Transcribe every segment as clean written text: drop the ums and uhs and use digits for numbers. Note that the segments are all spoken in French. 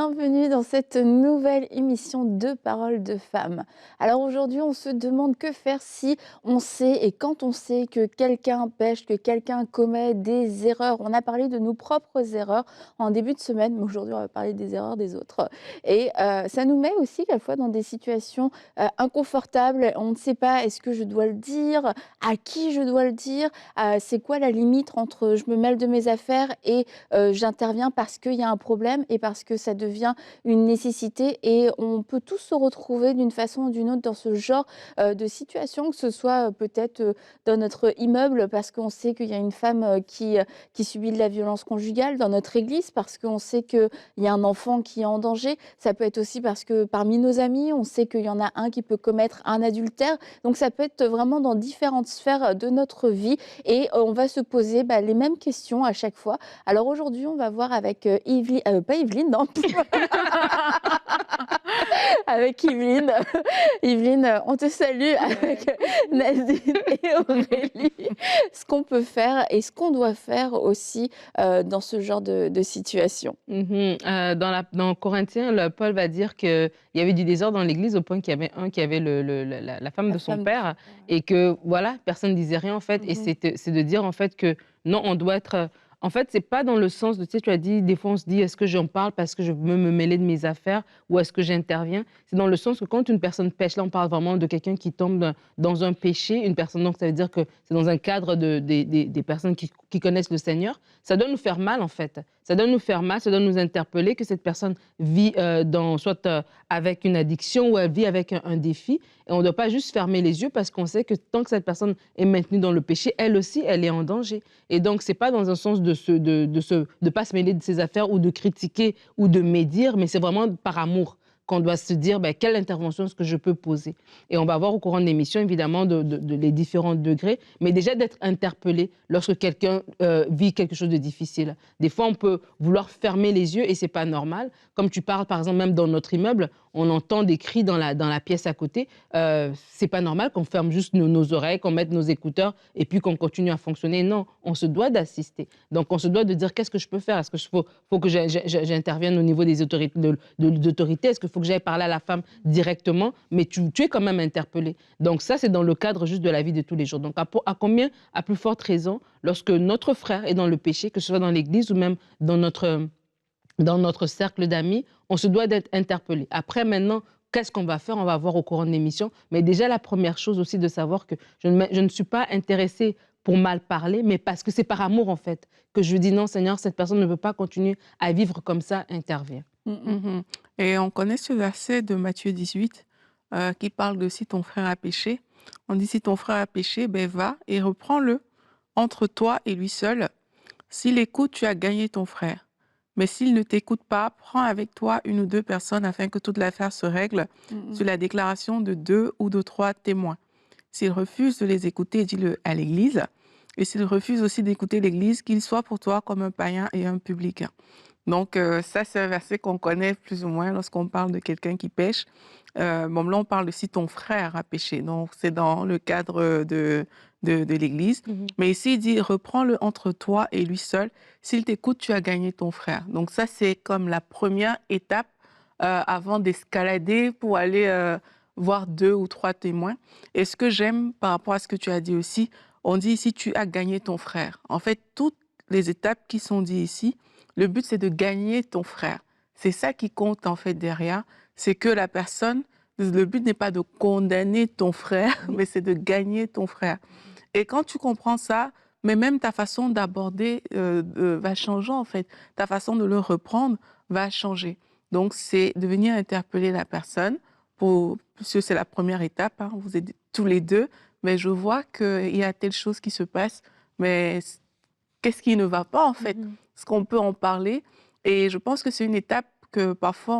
bienvenue dans cette nouvelle émission de Paroles de femmes. Alors aujourd'hui, on se demande que faire si on sait et quand on sait que quelqu'un pêche, que quelqu'un commet des erreurs. On a parlé de nos propres erreurs en début de semaine, mais aujourd'hui, on va parler des erreurs des autres. Et ça nous met aussi quelquefois dans des situations inconfortables. On ne sait pas, est-ce que je dois le dire, à qui je dois le dire, c'est quoi la limite entre je me mêle de mes affaires et j'interviens parce qu'il y a un problème et parce que ça devient une nécessité et on peut tous se retrouver d'une façon ou d'une autre dans ce genre de situation, que ce soit peut-être dans notre immeuble parce qu'on sait qu'il y a une femme qui subit de la violence conjugale, dans notre église parce qu'on sait qu'il y a un enfant qui est en danger. Ça peut être aussi parce que parmi nos amis, on sait qu'il y en a un qui peut commettre un adultère. Donc ça peut être vraiment dans différentes sphères de notre vie et on va se poser les mêmes questions à chaque fois. Alors aujourd'hui, on va voir avec pas Yveline, non, avec Yveline. Yveline, on te salue avec Nadine et Aurélie. Ce qu'on peut faire et ce qu'on doit faire aussi dans ce genre de situation. Dans Corinthiens, Paul va dire qu'il y avait du désordre dans l'Église au point qu'il y avait un qui avait la femme La de son femme de père son père. et que voilà, personne ne disait rien en fait. Et Mhm. c'est de dire en fait que non, on doit être. En fait, c'est pas dans le sens de, tu sais, tu as dit, des fois on se dit, est-ce que j'en parle parce que je veux me mêler de mes affaires ou est-ce que j'interviens? C'est dans le sens que quand une personne pêche, là on parle vraiment de quelqu'un qui tombe dans un péché, une personne, donc ça veut dire que c'est dans un cadre des personnes qui connaissent le Seigneur, ça doit nous faire mal en fait. Ça doit nous faire mal, ça doit nous interpeller que cette personne vit soit avec une addiction ou elle vit avec un défi. Et on ne doit pas juste fermer les yeux parce qu'on sait que tant que cette personne est maintenue dans le péché, elle aussi, elle est en danger. Et donc, ce n'est pas dans un sens de pas se mêler de ses affaires ou de critiquer ou de médire, mais c'est vraiment par amour qu'on doit se dire quelle intervention est-ce que je peux poser. Et on va voir au courant de l'émission, évidemment, les différents degrés, mais déjà d'être interpellé lorsque quelqu'un vit quelque chose de difficile. Des fois, on peut vouloir fermer les yeux et c'est pas normal. Comme tu parles, par exemple, même dans notre immeuble, on entend des cris dans la pièce à côté. C'est pas normal qu'on ferme juste nos oreilles, qu'on mette nos écouteurs et puis qu'on continue à fonctionner. Non, on se doit d'assister. Donc, on se doit de dire qu'est-ce que je peux faire? Est-ce que faut que j'intervienne au niveau des autorités, d'autorité? Est-ce qu'il faut que j'aille parler à la femme directement? Mais tu es quand même interpellé. Donc, ça, c'est dans le cadre juste de la vie de tous les jours. Donc, à combien, à plus forte raison, lorsque notre frère est dans le péché, que ce soit dans l'église ou même dans notre cercle d'amis, on se doit d'être interpellé. Après, maintenant, qu'est-ce qu'on va faire? On va voir au courant de l'émission. Mais déjà, la première chose aussi de savoir que je ne suis pas intéressée pour mal parler, mais parce que c'est par amour, en fait, que je dis non, Seigneur, cette personne ne peut pas continuer à vivre comme ça, intervient. Mhm. Mmh. Et on connaît ce verset de Matthieu 18, qui parle de si ton frère a péché. On dit: «Si ton frère a péché, ben va et reprends-le entre toi et lui seul. S'il écoute, tu as gagné ton frère. Mais s'il ne t'écoute pas, prends avec toi une ou 2 personnes afin que toute l'affaire se règle Mhm. sur la déclaration de 2 ou de 3 témoins. S'il refuse de les écouter, dis-le à l'Église. Et s'il refuse aussi d'écouter l'Église, qu'il soit pour toi comme un païen et un publicain.» Donc, ça, c'est un verset qu'on connaît plus ou moins lorsqu'on parle de quelqu'un qui pêche. Bon, là, on parle de si ton frère a péché. Donc, c'est dans le cadre de l'Église. Mhm. Mais ici, il dit: «Reprends-le entre toi et lui seul. S'il t'écoute, tu as gagné ton frère.» Donc ça, c'est comme la première étape, avant d'escalader pour aller, voir 2 ou 3 témoins. Et ce que j'aime par rapport à ce que tu as dit aussi, on dit ici: «Tu as gagné ton frère.» En fait, toutes les étapes qui sont dites ici, le but, c'est de gagner ton frère. C'est ça qui compte, en fait, derrière. C'est que la personne, le but n'est pas de condamner ton frère, mais c'est de gagner ton frère. Et quand tu comprends ça, mais même ta façon d'aborder va changer, en fait. Ta façon de le reprendre va changer. Donc, c'est de venir interpeller la personne, puisque c'est la première étape, hein, vous êtes tous les deux, mais je vois qu'il y a telle chose qui se passe, mais qu'est-ce qui ne va pas, en fait? Mhm. Est-ce qu'on peut en parler? Et je pense que c'est une étape que parfois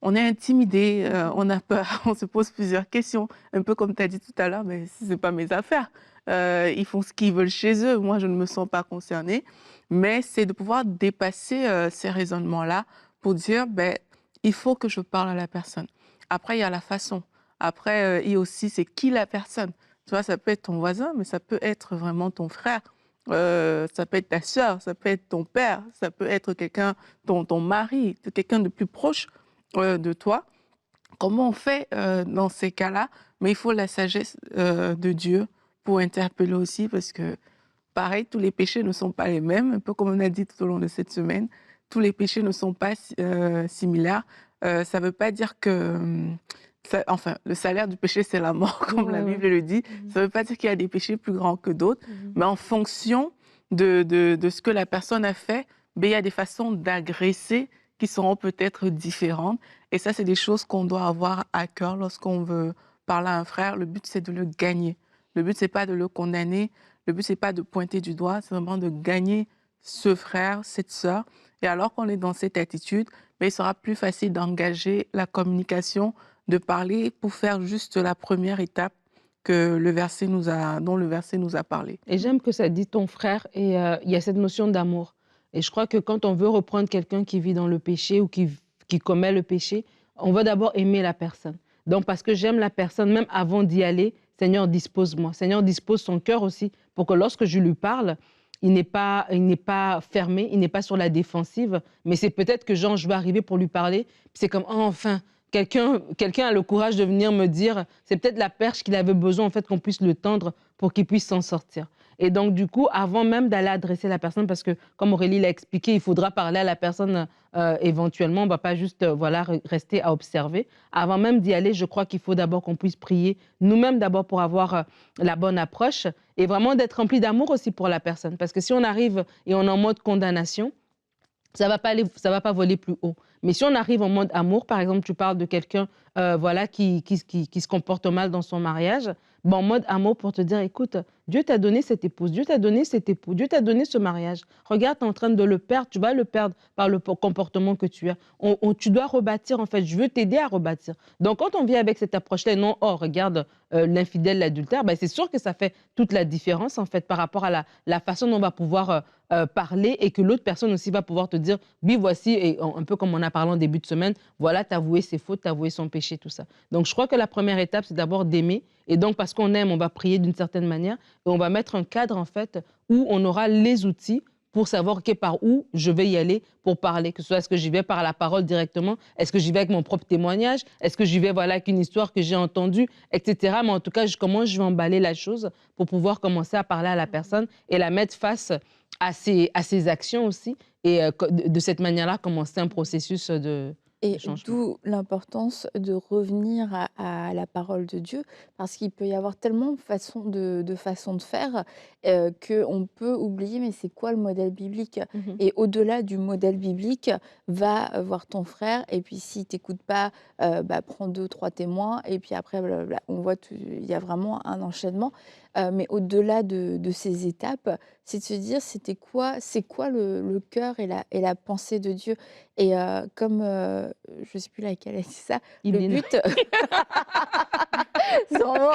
on est intimidé, Mhm. on a peur, on se pose plusieurs questions. Un peu comme tu as dit tout à l'heure: «Mais ce n'est pas mes affaires. Ils font ce qu'ils veulent chez eux. Moi, je ne me sens pas concernée.» Mais c'est de pouvoir dépasser, ces raisonnements-là pour dire: «Beh, il faut que je parle à la personne.» Après, il y a la façon. Après, il y a aussi c'est qui la personne. Tu vois, ça peut être ton voisin, mais ça peut être vraiment ton frère. Ça peut être ta sœur, ça peut être ton père, ça peut être quelqu'un, ton mari, quelqu'un de plus proche de toi. Comment on fait dans ces cas-là? Mais il faut la sagesse de Dieu pour interpeller aussi, parce que pareil, tous les péchés ne sont pas les mêmes, un peu comme on a dit tout au long de cette semaine. Tous les péchés ne sont pas similaires. Ça ne veut pas dire que, enfin, le salaire du péché, c'est la mort, comme la Ouais, ouais. Bible le dit. Mhm. Ça ne veut pas dire qu'il y a des péchés plus grands que d'autres, Mhm. mais en fonction de ce que la personne a fait, ben, il y a des façons d'agresser qui seront peut-être différentes. Et ça, c'est des choses qu'on doit avoir à cœur lorsqu'on veut parler à un frère. Le but, c'est de le gagner. Le but, c'est pas de le condamner. Le but, c'est pas de pointer du doigt, c'est vraiment de gagner ce frère, cette sœur. Et alors qu'on est dans cette attitude, ben, il sera plus facile d'engager la communication, de parler pour faire juste la première étape que dont le verset nous a parlé. Et j'aime que ça dit ton frère et il y a cette notion d'amour. Et je crois que quand on veut reprendre quelqu'un qui vit dans le péché ou qui commet le péché, on va d'abord aimer la personne. Donc parce que j'aime la personne, même avant d'y aller, Seigneur, dispose-moi. Seigneur, dispose son cœur aussi pour que lorsque je lui parle, il n'est pas fermé, il n'est pas sur la défensive, mais c'est peut-être que genre, je vais arriver pour lui parler, puis c'est comme, oh, enfin, quelqu'un a le courage de venir me dire, c'est peut-être la perche qu'il avait besoin, en fait, qu'on puisse le tendre pour qu'il puisse s'en sortir. Et donc, du coup, avant même d'aller adresser la personne, parce que comme Aurélie l'a expliqué, il faudra parler à la personne éventuellement, on ne va pas juste voilà, rester à observer. Avant même d'y aller, je crois qu'il faut d'abord qu'on puisse prier nous-mêmes d'abord pour avoir la bonne approche et vraiment d'être rempli d'amour aussi pour la personne. Parce que si on arrive et on est en mode condamnation, ça va pas voler plus haut. Mais si on arrive en mode amour, par exemple, tu parles de quelqu'un voilà, qui se comporte mal dans son mariage, ben, en mode amour pour te dire, écoute, Dieu t'a donné cette épouse, Dieu t'a donné cet époux, Dieu t'a donné ce mariage. Regarde, tu es en train de le perdre, tu vas le perdre par le comportement que tu as. Tu dois rebâtir, en fait, je veux t'aider à rebâtir. Donc, quand on vient avec cette approche-là, et non, oh, regarde, l'infidèle, l'adultère, ben, c'est sûr que ça fait toute la différence, en fait, par rapport à la façon dont on va pouvoir parler et que l'autre personne aussi va pouvoir te dire, oui, voici, et un peu comme on a parlé en début de semaine, voilà, t'avouer ses fautes, t'avouer son péché, tout ça. Donc, je crois que la première étape, c'est d'abord d'aimer. Et donc, parce qu'on aime, on va prier d'une certaine manière et on va mettre un cadre, en fait, où on aura les outils pour savoir okay, par où je vais y aller pour parler. Que ce soit, est-ce que j'y vais par la parole directement? Est-ce que j'y vais avec mon propre témoignage? Est-ce que j'y vais voilà, avec une histoire que j'ai entendue, etc. Mais en tout cas, comment je vais emballer la chose pour pouvoir commencer à parler à la personne et la mettre face à ses actions aussi. Et de cette manière-là, commencer un processus de Et changement. d'où l'importance de revenir à la parole de Dieu, parce qu'il peut y avoir tellement de façons de faire qu'on peut oublier, mais c'est quoi le modèle biblique? Mhm. Et au-delà du modèle biblique, va voir ton frère, et puis s'il t'écoute pas, bah, prends deux, trois témoins, et puis après, blablabla. On voit, il y a vraiment un enchaînement. Mais au-delà de ces étapes, c'est de se dire, c'est quoi le cœur et la pensée de Dieu? Et comme, je sais plus laquelle a dit ça, le Idine. but c'est vraiment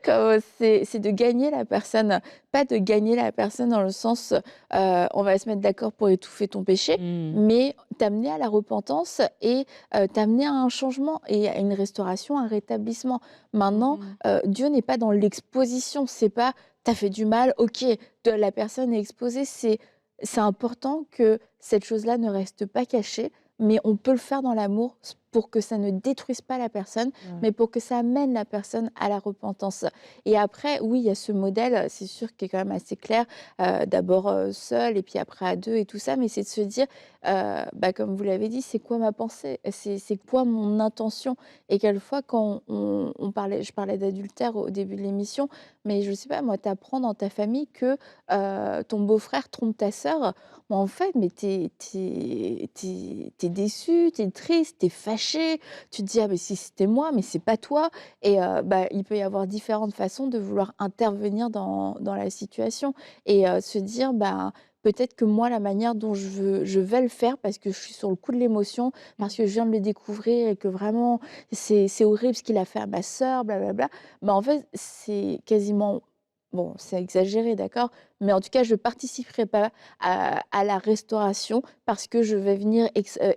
comme, c'est de gagner la personne. Pas de gagner la personne dans le sens, on va se mettre d'accord pour étouffer ton péché, Mm. mais t'amener à la repentance et t'amener à un changement et à une restauration, un rétablissement. Maintenant, Mhm. Dieu n'est pas dans l'exposition, c'est pas: «Tu fait du mal, OK, de la personne est exposée». C'est important que cette chose-là ne reste pas cachée, mais on peut le faire dans l'amour pour que ça ne détruise pas la personne, Ouais. mais pour que ça amène la personne à la repentance. Et après, oui, il y a ce modèle, c'est sûr, qui est quand même assez clair, d'abord seul et puis après à deux et tout ça, mais c'est de se dire, bah, comme vous l'avez dit, c'est quoi ma pensée? C'est quoi mon intention? Et quelquefois, quand je parlais d'adultère au début de l'émission, mais je sais pas, moi, t'apprends dans ta famille que ton beau-frère trompe ta sœur, mais en fait, mais t'es déçu, t'es triste, t'es fâché. Tu te dis: «Ah mais si c'était moi, mais c'est pas toi». Et bah, il peut y avoir différentes façons de vouloir intervenir dans la situation et se dire: «Bah, peut-être que moi, la manière dont je vais le faire parce que je suis sur le coup de l'émotion, parce que je viens de le découvrir et que vraiment c'est horrible ce qu'il a fait à ma sœur, blablabla». Bah, en fait, c'est quasiment bon, c'est exagéré, d'accord? Mais en tout cas, je participerai pas à la restauration parce que je vais venir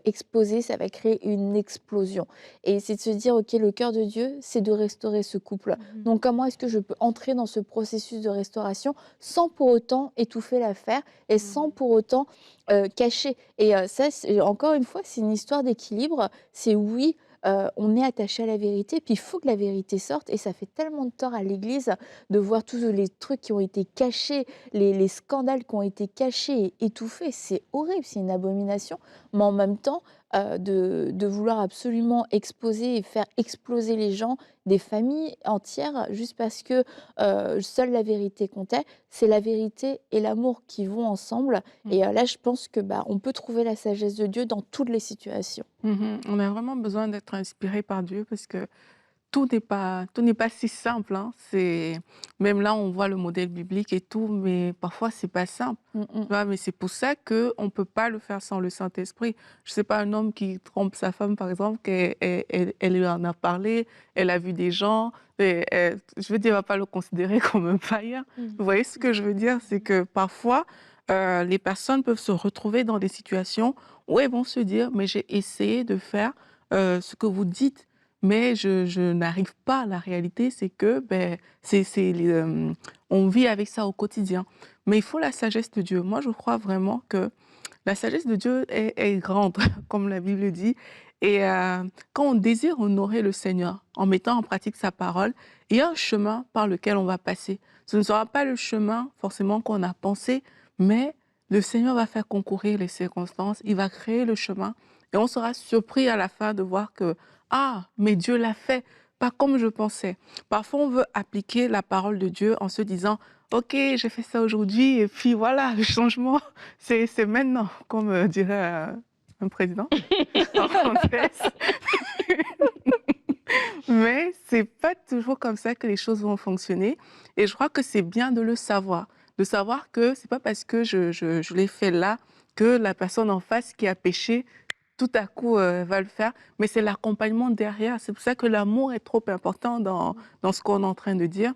exploser, ça va créer une explosion et c'est de se dire: «OK, le cœur de Dieu, c'est de restaurer ce couple. Mmh. Donc comment est-ce que je peux entrer dans ce processus de restauration sans pour autant étouffer l'affaire et sans Mmh. pour autant, cacher?» Et ça, c'est encore une fois, c'est une histoire d'équilibre. C'est oui, on est attaché à la vérité, puis il faut que la vérité sorte et ça fait tellement de tort à l'Église de voir tous les trucs qui ont été cachés, les scandales qui ont été cachés et étouffés. C'est horrible, c'est une abomination, mais en même temps, de vouloir absolument exposer et faire exploser les gens, des familles entières, juste parce que, seule la vérité comptait. C'est la vérité et l'amour qui vont ensemble et là, je pense que, bah, on peut trouver la sagesse de Dieu dans toutes les situations. On a vraiment besoin d'être inspiré par Dieu parce que tout n'est pas si simple, hein. C'est même là, on voit le modèle biblique et tout, mais parfois c'est pas simple, Mmh tu mh. vois? Mais c'est pour ça qu'on ne peut pas le faire sans le Saint-Esprit. Je sais pas, un homme qui trompe sa femme, par exemple, qu'elle lui en a parlé, elle a vu des gens et je veux dire, elle va pas le considérer comme un païen. Mmh. Vous voyez ce que je veux dire? C'est que parfois, les personnes peuvent se retrouver dans des situations où elles vont se dire: «Mais j'ai essayé de faire, ce que vous dites, mais je n'arrive pas. La réalité, c'est que, beh, on vit avec ça au quotidien. Mais il faut la sagesse de Dieu. Moi, je crois vraiment que la sagesse de Dieu est grande, comme la Bible dit. Et quand on désire honorer le Seigneur en mettant en pratique sa parole, il y a un chemin par lequel on va passer. Ce ne sera pas le chemin forcément qu'on a pensé, mais le Seigneur va faire concourir les circonstances, il va créer le chemin et on sera surpris à la fin de voir que, ah, mais Dieu l'a fait, pas comme je pensais. Parfois, on veut appliquer la parole de Dieu en se disant, OK, j'ai fait ça aujourd'hui et puis voilà, le changement, c'est maintenant, comme dirait un président en française. Mais c'est pas toujours comme ça que les choses vont fonctionner et je crois que c'est bien de savoir que c'est pas parce que je l'ai fait là que la personne en face qui a péché tout à coup va le faire, mais c'est l'accompagnement derrière. C'est pour ça que l'amour est trop important dans ce qu'on est en train de dire.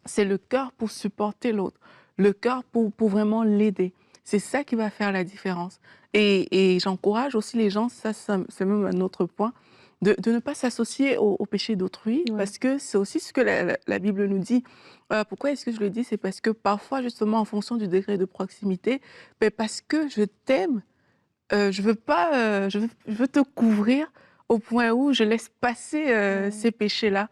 C'est le cœur pour supporter l'autre, le cœur pour vraiment l'aider. C'est ça qui va faire la différence. Et j'encourage aussi les gens, ça c'est même un autre point, de ne pas s'associer au péché d'autrui, Ouais. parce que c'est aussi ce que la Bible nous dit. Pourquoi est-ce que je le dis? C'est parce que parfois, justement, en fonction du degré de proximité, ben parce que je t'aime, je veux pas, je veux te couvrir au point où je laisse passer, Mmh. ces péchés-là.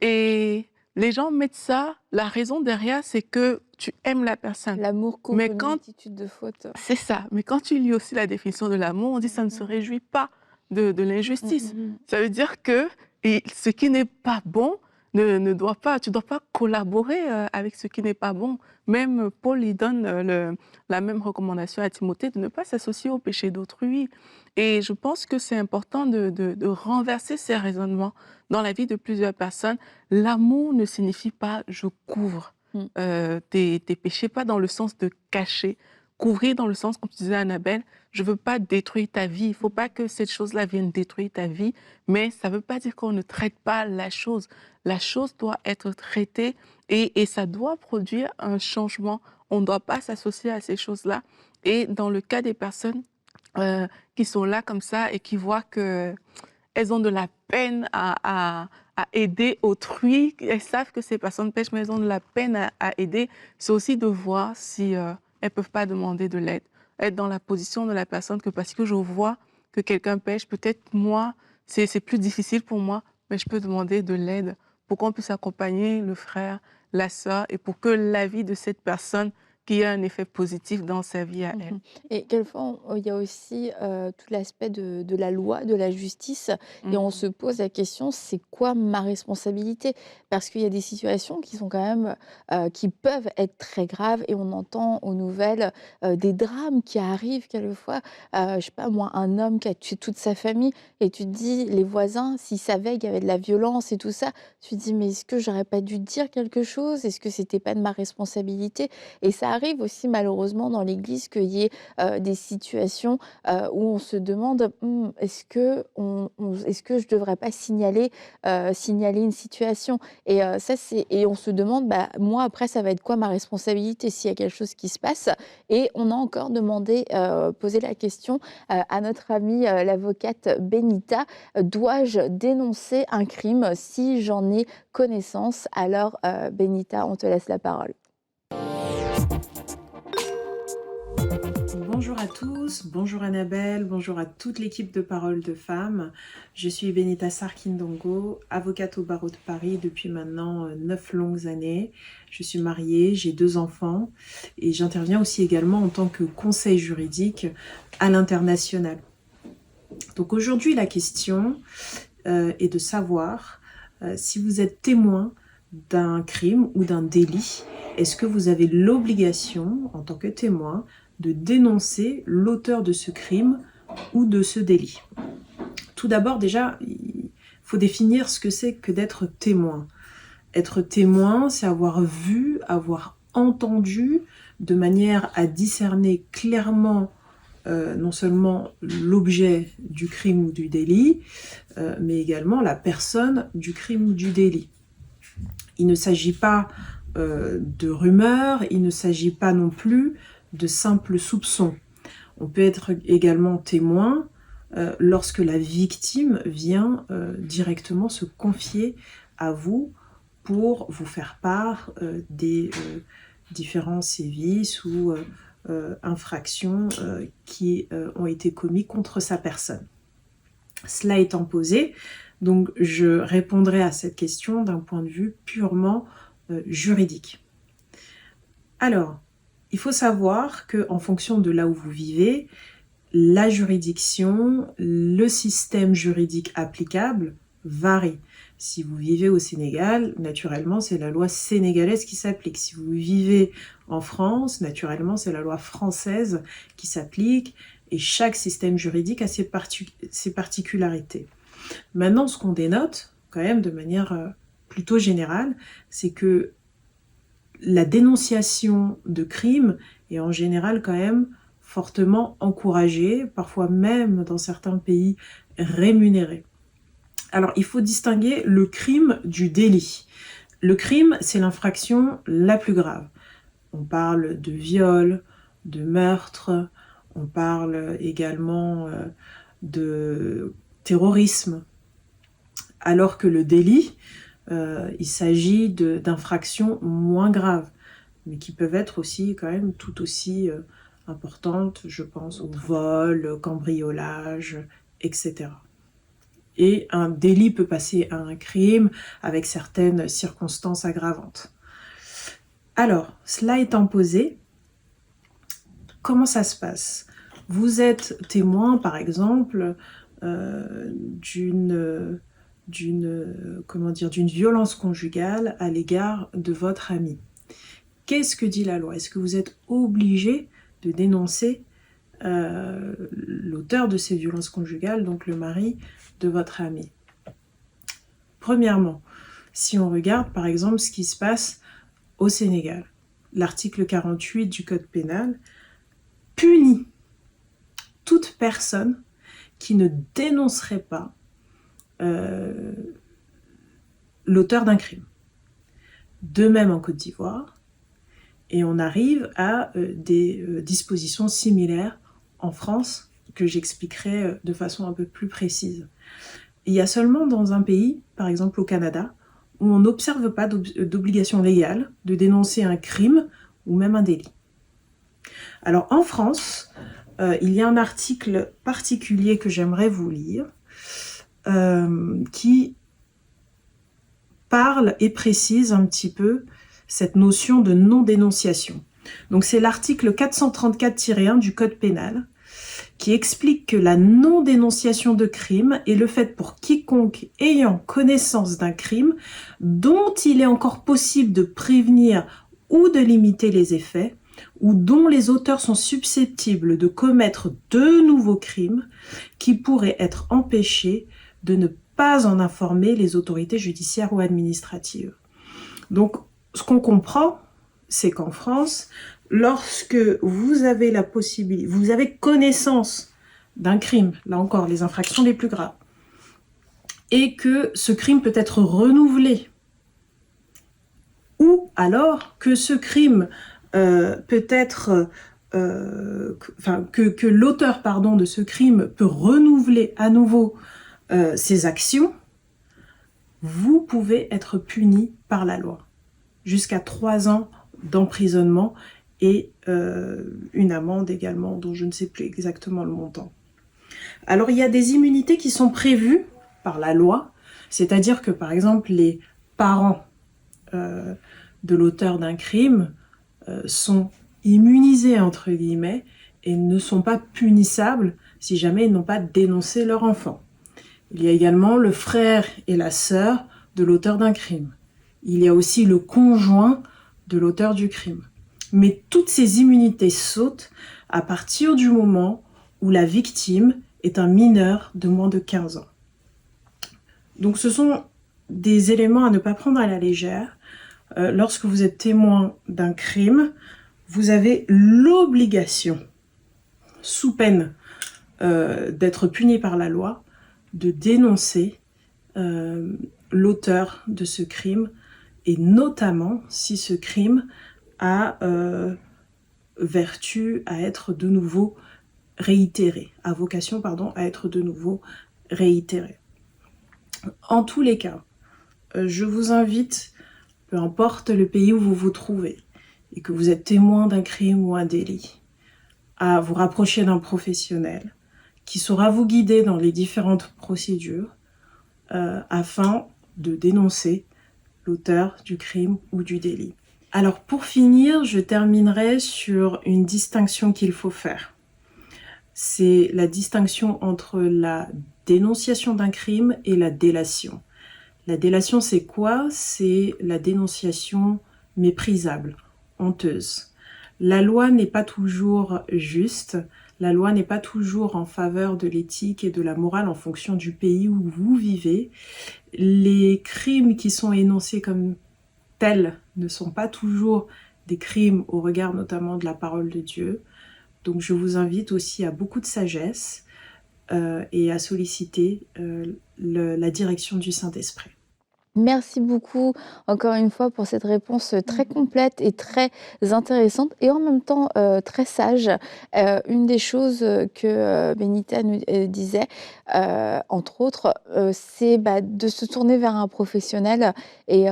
Et les gens mettent ça, la raison derrière, c'est que tu aimes la personne. L'amour couvre Mais une quand multitude de fautes. c'est ça, mais quand tu lis aussi la définition de l'amour, on dit: «Ça ne se Mmh. réjouit pas de Mmh l'injustice». mh. Mmh. Ça veut dire que et ce qui n'est pas bon ne doit pas tu dois pas collaborer, avec ce qui n'est pas bon. Même Paul, il donne, la même recommandation à Timothée de ne pas s'associer au péché d'autrui et je pense que c'est important de renverser ces raisonnements dans la vie de plusieurs personnes. L'amour ne signifie pas: «Je couvre», Mmh. tes péchés, pas dans le sens de cacher. Couvrir dans le sens, comme tu disais Annabelle, je veux pas détruire ta vie. Il faut pas que cette chose-là vienne détruire ta vie, mais ça veut pas dire qu'on ne traite pas la chose. La chose doit être traitée et ça doit produire un changement. On ne doit pas s'associer à ces choses-là. Et dans le cas des personnes euh, qui sont là comme ça et qui voient que elles ont de la peine à aider autrui, elles savent que ces personnes pêchent, mais elles ont de la peine à aider, c'est aussi de voir si elles peuvent pas demander de l'aide. Être dans la position de la personne que parce que je vois que quelqu'un pêche, peut-être moi, c'est plus difficile pour moi, mais je peux demander de l'aide pour qu'on puisse accompagner le frère, la sœur, et pour que la vie de cette personne qui a un effet positif dans sa vie à elle. Mmh. Et quelquefois, il y a aussi, tout l'aspect de la loi, de la justice et on Mhm. se pose la question: «C'est quoi ma responsabilité?» Parce qu'il y a des situations qui sont quand même, qui peuvent être très graves et on entend aux nouvelles, des drames qui arrivent quelquefois. Je sais pas moi, un homme qui a tué toute sa famille et tu te dis: les voisins, s'ils savaient qu'il y avait de la violence et tout ça, tu te dis: «Mais est-ce que j'aurais pas dû dire quelque chose? Est-ce que c'était pas de ma responsabilité?» Et ça arrive aussi malheureusement dans l'Église qu'il y ait, des situations, où on se demande: Est-ce que est-ce que je devrais pas signaler une situation?» Et ça c'est et on se demande: «Bah, moi après ça va être quoi ma responsabilité s'il y a quelque chose qui se passe?» Et on a encore demandé, posé la question, à notre amie, l'avocate Benita: «Dois-je dénoncer un crime si j'en ai connaissance?» Alors, Benita, on te laisse la parole. Bonjour à tous, bonjour Annabelle, bonjour à toute l'équipe de Parole de Femmes. Je suis Benita Sarkindongo, avocate au barreau de Paris depuis maintenant 9 longues années. Je suis mariée, j'ai 2 enfants et j'interviens aussi également en tant que conseil juridique à l'international. Donc aujourd'hui, la question est de savoir si vous êtes témoin d'un crime ou d'un délit, est-ce que vous avez l'obligation, en tant que témoin, de dénoncer l'auteur de ce crime ou de ce délit? Tout d'abord, déjà, il faut définir ce que c'est que d'être témoin. Être témoin, c'est avoir vu, avoir entendu, de manière à discerner clairement non seulement l'objet du crime ou du délit, mais également la personne du crime ou du délit. Il ne s'agit pas de rumeurs, il ne s'agit pas non plus de simples soupçons. On peut être également témoin lorsque la victime vient directement se confier à vous pour vous faire part des différents sévices ou infractions qui ont été commis contre sa personne. Cela étant posé, donc je répondrai à cette question d'un point de vue purement juridique. Alors, il faut savoir qu'en fonction de là où vous vivez, la juridiction, le système juridique applicable varie. Si vous vivez au Sénégal, naturellement, c'est la loi sénégalaise qui s'applique. Si vous vivez en France, naturellement, c'est la loi française qui s'applique et chaque système juridique a ses particularités. Maintenant, ce qu'on dénote, quand même, de manière plutôt générale, c'est que la dénonciation de crimes est en général quand même fortement encouragée, parfois même dans certains pays rémunérée. Alors, il faut distinguer le crime du délit. Le crime, c'est l'infraction la plus grave. On parle de viol, de meurtre, on parle également de terrorisme, alors que le délit, il s'agit d'infractions moins graves, mais qui peuvent être aussi quand même tout aussi importantes, je pense au vol, cambriolage, etc. Et un délit peut passer à un crime avec certaines circonstances aggravantes. Alors, cela étant posé, comment ça se passe? Vous êtes témoin, par exemple, d'une violence conjugale à l'égard de votre ami. Qu'est-ce que dit la loi? Est-ce que vous êtes obligé de dénoncer l'auteur de ces violences conjugales, donc le mari de votre ami? Premièrement, si on regarde par exemple ce qui se passe au Sénégal, l'article 48 du Code pénal punit toute personne qui ne dénoncerait pas l'auteur d'un crime. De même en Côte d'Ivoire, et on arrive à des dispositions similaires en France que j'expliquerai de façon un peu plus précise. Il y a seulement dans un pays, par exemple au Canada, où on n'observe pas d'obligation légale de dénoncer un crime ou même un délit. Alors en France, il y a un article particulier que j'aimerais vous lire, qui parle et précise un petit peu cette notion de non-dénonciation. Donc c'est l'article 434-1 du Code pénal qui explique que la non-dénonciation de crime est le fait pour quiconque ayant connaissance d'un crime dont il est encore possible de prévenir ou de limiter les effets, ou dont les auteurs sont susceptibles de commettre de nouveaux crimes qui pourraient être empêchés de ne pas en informer les autorités judiciaires ou administratives. Donc, ce qu'on comprend, c'est qu'en France, lorsque vous avez la possibilité, vous avez connaissance d'un crime, là encore, les infractions les plus graves, et que ce crime peut être renouvelé, ou alors que ce crime peut être, que l'auteur, pardon, de ce crime peut renouveler à nouveau ses actions, vous pouvez être puni par la loi. Jusqu'à 3 ans d'emprisonnement et une amende également, dont je ne sais plus exactement le montant. Alors, il y a des immunités qui sont prévues par la loi, c'est-à-dire que, par exemple, les parents de l'auteur d'un crime sont immunisés, entre guillemets, et ne sont pas punissables si jamais ils n'ont pas dénoncé leur enfant. Il y a également le frère et la sœur de l'auteur d'un crime. Il y a aussi le conjoint de l'auteur du crime. Mais toutes ces immunités sautent à partir du moment où la victime est un mineur de moins de 15 ans. Donc ce sont des éléments à ne pas prendre à la légère. Lorsque vous êtes témoin d'un crime, vous avez l'obligation, sous peine d'être puni par la loi, de dénoncer l'auteur de ce crime, et notamment si ce crime a vertu à être de nouveau réitéré, a vocation, pardon, à être de nouveau réitéré. En tous les cas, je vous invite, peu importe le pays où vous vous trouvez, et que vous êtes témoin d'un crime ou un délit, à vous rapprocher d'un professionnel qui saura vous guider dans les différentes procédures afin de dénoncer l'auteur du crime ou du délit. Alors pour finir, je terminerai sur une distinction qu'il faut faire. C'est la distinction entre la dénonciation d'un crime et la délation. La délation, c'est quoi? C'est la dénonciation méprisable, honteuse. La loi n'est pas toujours juste, la loi n'est pas toujours en faveur de l'éthique et de la morale en fonction du pays où vous vivez. Les crimes qui sont énoncés comme tels ne sont pas toujours des crimes au regard notamment de la parole de Dieu. Donc je vous invite aussi à beaucoup de sagesse et à solliciter la direction du Saint-Esprit. Merci beaucoup encore une fois pour cette réponse très complète et très intéressante et en même temps très sage. Une des choses que Benita nous disait, entre autres, c'est de se tourner vers un professionnel et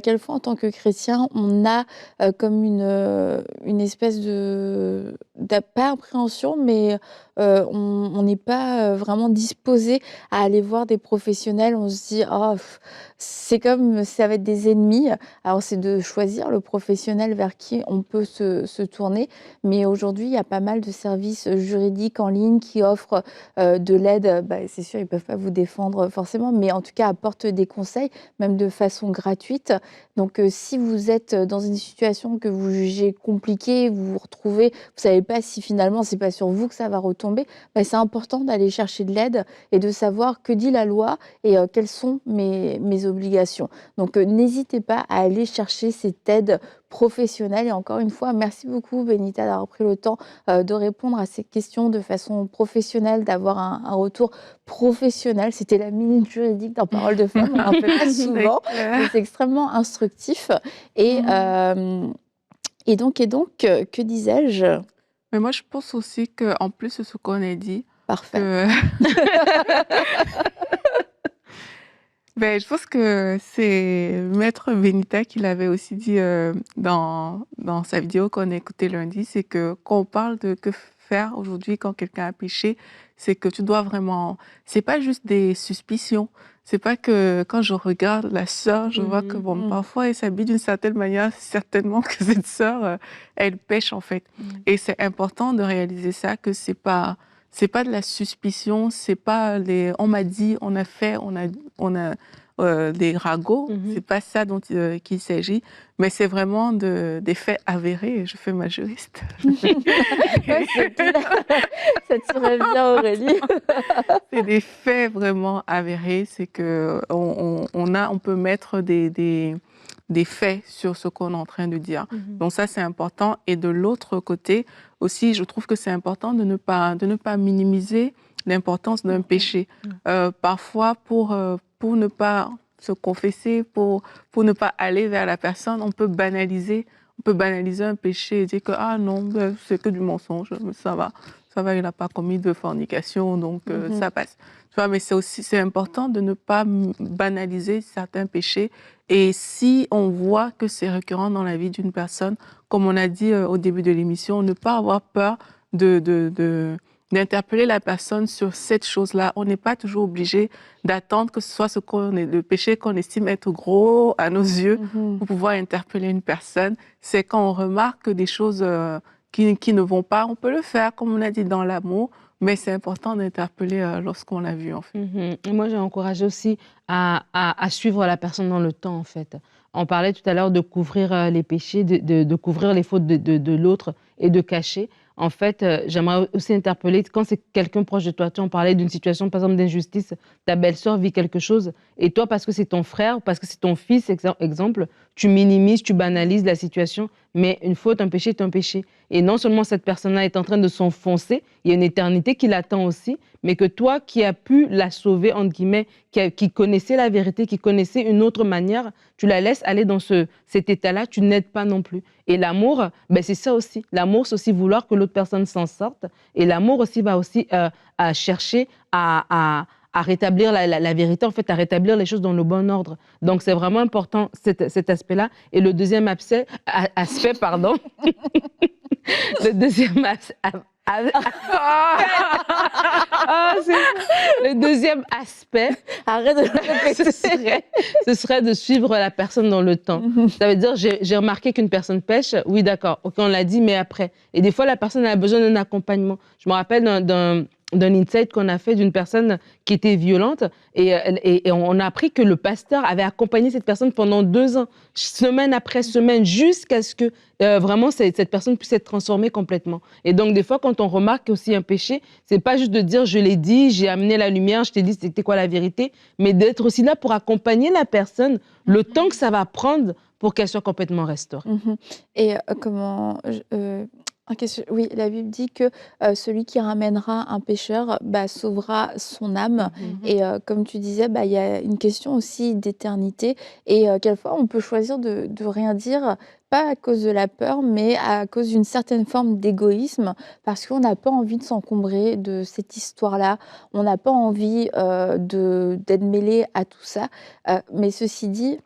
quelquefois en tant que chrétien, on a comme une espèce pas appréhension, mais on n'est pas vraiment disposé à aller voir des professionnels. On se dit, oh, c'est comme ça va être des ennemis. Alors, c'est de choisir le professionnel vers qui on peut se tourner. Mais aujourd'hui, il y a pas mal de services juridiques en ligne qui offrent de l'aide. C'est sûr, ils ne peuvent pas vous défendre forcément, mais en tout cas, apportent des conseils, même de façon gratuite. Donc, si vous êtes dans une situation que vous jugez compliquée, vous vous retrouvez, vous ne savez pas si finalement, ce n'est pas sur vous que ça va retomber, c'est important d'aller chercher de l'aide et de savoir que dit la loi et quelles sont mes obligations. Donc, n'hésitez pas à aller chercher cette aide professionnelle. Et encore une fois, merci beaucoup, Benita, d'avoir pris le temps de répondre à ces questions de façon professionnelle, d'avoir un retour professionnel. C'était la minute juridique dans Parole de Femme. On n'en fait pas souvent, mais c'est extrêmement instructif. Et donc, que disais-je? Mais moi, je pense aussi qu'en plus de ce qu'on a dit, Parfait. Je pense que c'est Maître Benita qui l'avait aussi dit dans sa vidéo qu'on a écoutée lundi, c'est que quand on parle de que faire aujourd'hui quand quelqu'un a péché, c'est que tu dois vraiment... C'est pas juste des suspicions. C'est pas que quand je regarde la sœur, je vois que parfois elle s'habille d'une certaine manière, certainement que cette sœur, elle pêche en fait. Et c'est important de réaliser ça, que c'est pas de la suspicion, c'est pas on m'a dit, on a fait, on a des ragots, c'est pas ça dont qu'il s'agit, mais c'est vraiment des faits avérés. Je fais ma juriste. Ça tirait bien, Aurélie. C'est des faits vraiment avérés, c'est que on peut mettre des des faits sur ce qu'on est en train de dire. Mmh. Donc ça, c'est important. Et de l'autre côté, aussi, je trouve que c'est important de ne pas minimiser l'importance d'un péché. Parfois, pour ne pas se confesser, pour ne pas aller vers la personne, on peut banaliser un péché et dire que ah non, ben, c'est que du mensonge, ça va, il n'a pas commis de fornication, donc ça passe. Tu vois, mais c'est important de ne pas banaliser certains péchés. Et si on voit que c'est récurrent dans la vie d'une personne, comme on a dit au début de l'émission, ne pas avoir peur d'interpeller la personne sur cette chose-là. On n'est pas toujours obligé d'attendre que ce soit le péché qu'on estime être gros à nos yeux pour pouvoir interpeller une personne. C'est quand on remarque des choses qui ne vont pas, on peut le faire, comme on a dit, dans l'amour, mais c'est important d'interpeller lorsqu'on l'a vu, en fait. Et moi, j'ai encouragé aussi à suivre la personne dans le temps, en fait. On parlait tout à l'heure de couvrir les péchés, de couvrir les fautes de l'autre et de cacher. En fait, j'aimerais aussi interpeller, quand c'est quelqu'un proche de toi, tu en parlais d'une situation, par exemple, d'injustice, ta belle-sœur vit quelque chose, et toi, parce que c'est ton frère, parce que c'est ton fils, exemple, tu minimises, tu banalises la situation, mais une faute, un péché est un péché. Et non seulement cette personne-là est en train de s'enfoncer, il y a une éternité qui l'attend aussi, mais que toi qui as pu la sauver, entre guillemets, qui connaissait la vérité, qui connaissait une autre manière, tu la laisses aller dans cet état-là, tu n'aides pas non plus. Et l'amour, ben c'est ça aussi. L'amour, c'est aussi vouloir que l'autre personne s'en sorte. Et l'amour aussi va aussi à chercher à rétablir la vérité, en fait, à rétablir les choses dans le bon ordre. Donc, c'est vraiment important, cet aspect-là. Et le deuxième aspect, pardon, le deuxième le deuxième aspect, Arrête de le répéter. ce serait de suivre la personne dans le temps. Ça veut dire, j'ai remarqué qu'une personne pêche, oui d'accord, ok, on l'a dit, mais après. Et des fois, la personne a besoin d'un accompagnement. Je me rappelle d'un insight qu'on a fait d'une personne qui était violente et on a appris que le pasteur avait accompagné cette personne pendant 2 ans, semaine après semaine, jusqu'à ce que vraiment cette personne puisse être transformée complètement. Et donc des fois, quand on remarque aussi un péché, c'est pas juste de dire je l'ai dit, j'ai amené la lumière, je t'ai dit c'était quoi la vérité, mais d'être aussi là pour accompagner la personne le temps que ça va prendre pour qu'elle soit complètement restaurée. Et oui, la Bible dit que celui qui ramènera un pécheur sauvera son âme. Et comme tu disais, il y a une question aussi d'éternité. Et quelquefois, on peut choisir de rien dire, pas à cause de la peur, mais à cause d'une certaine forme d'égoïsme, parce qu'on n'a pas envie de s'encombrer de cette histoire-là. On n'a pas envie d'être mêlé à tout ça. Mais ceci dit,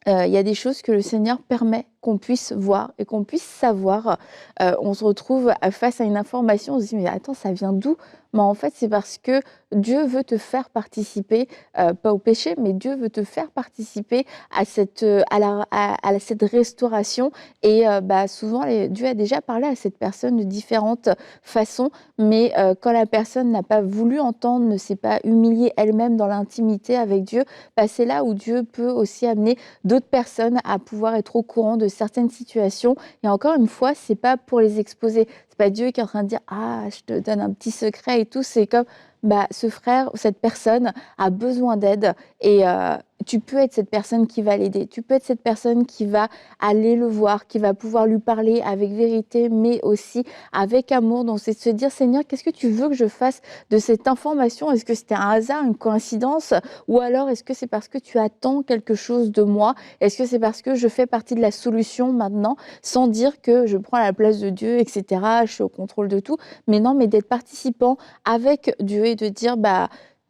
il y a des choses que le Seigneur permet qu'on puisse voir et qu'on puisse savoir. On se retrouve face à une information, on se dit: «Mais attends, ça vient d'où?» Mais en fait, c'est parce que Dieu veut te faire participer, pas au péché, mais Dieu veut te faire participer à cette restauration. Et souvent Dieu a déjà parlé à cette personne de différentes façons, mais quand la personne n'a pas voulu entendre, ne s'est pas humiliée elle-même dans l'intimité avec Dieu, c'est là où Dieu peut aussi amener d'autres personnes à pouvoir être au courant de certaines situations. Et encore une fois, c'est pas pour les exposer. C'est pas Dieu qui est en train de dire: «Ah, je te donne un petit secret et tout». C'est comme, ce frère ou cette personne a besoin d'aide et tu peux être cette personne qui va l'aider. Tu peux être cette personne qui va aller le voir, qui va pouvoir lui parler avec vérité, mais aussi avec amour. Donc, c'est de se dire: «Seigneur, qu'est-ce que tu veux que je fasse de cette information? Est-ce que c'était un hasard, une coïncidence? Ou alors est-ce que c'est parce que tu attends quelque chose de moi? Est-ce que c'est parce que je fais partie de la solution maintenant?» Sans dire que je prends la place de Dieu, et cetera, je suis au contrôle de tout. Mais non, mais d'être participant avec Dieu et de dire: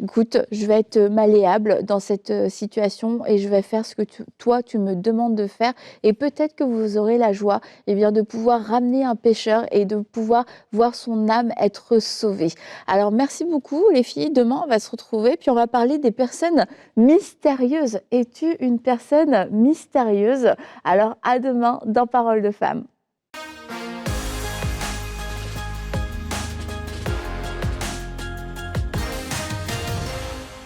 «Écoute, je vais être malléable dans cette situation et je vais faire ce que toi, tu me demandes de faire». Et peut-être que vous aurez la joie, de pouvoir ramener un pécheur et de pouvoir voir son âme être sauvée. Alors merci beaucoup les filles. Demain, on va se retrouver, puis on va parler des personnes mystérieuses. Es-tu une personne mystérieuse? Alors à demain dans Parole de femme.